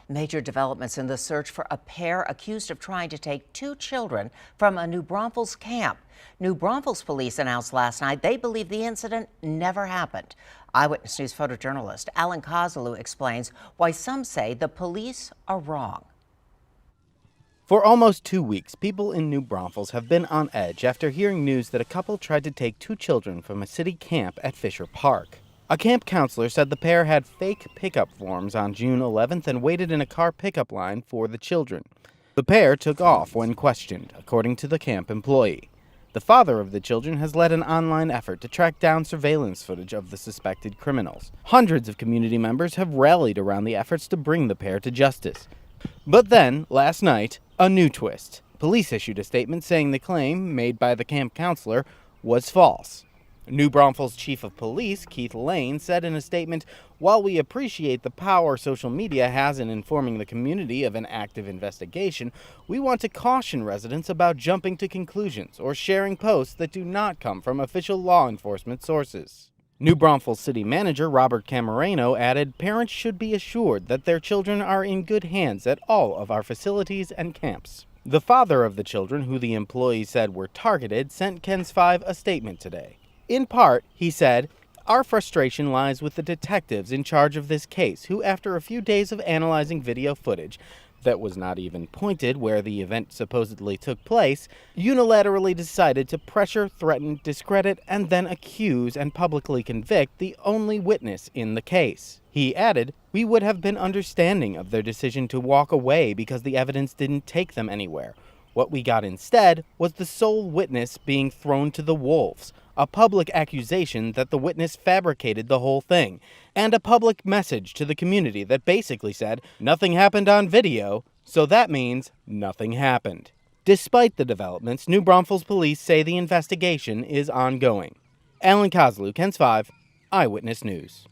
Major developments in the search for a pair accused of trying to take two children from a New Braunfels camp. New Braunfels police announced last night they believe the incident never happened. Eyewitness News photojournalist Alan Kozulu explains why some say the police are wrong. For almost 2 weeks, people in New Braunfels have been on edge after hearing news that a couple tried to take two children from a city camp at Fisher Park. A camp counselor said the pair had fake pickup forms on June 11th and waited in a car pickup line for the children. The pair took off when questioned, according to the camp employee. The father of the children has led an online effort to track down surveillance footage of the suspected criminals. Hundreds of community members have rallied around the efforts to bring the pair to justice. But then, last night, a new twist. Police issued a statement saying the claim made by the camp counselor was false. New Braunfels Chief of Police, Keith Lane, said in a statement, "While we appreciate the power social media has in informing the community of an active investigation, we want to caution residents about jumping to conclusions or sharing posts that do not come from official law enforcement sources." New Braunfels City Manager Robert Camareno added, "Parents should be assured that their children are in good hands at all of our facilities and camps." The father of the children, who the employee said were targeted, sent KENS 5 a statement today. In part, he said, "Our frustration lies with the detectives in charge of this case, who, after a few days of analyzing video footage that was not even pointed where the event supposedly took place, unilaterally decided to pressure, threaten, discredit, and then accuse and publicly convict the only witness in the case." He added, "We would have been understanding of their decision to walk away because the evidence didn't take them anywhere. What we got instead was the sole witness being thrown to the wolves, a public accusation that the witness fabricated the whole thing, and a public message to the community that basically said, nothing happened on video, so that means nothing happened." Despite the developments, New Braunfels police say the investigation is ongoing. Alan Kozlu, KENS 5, Eyewitness News.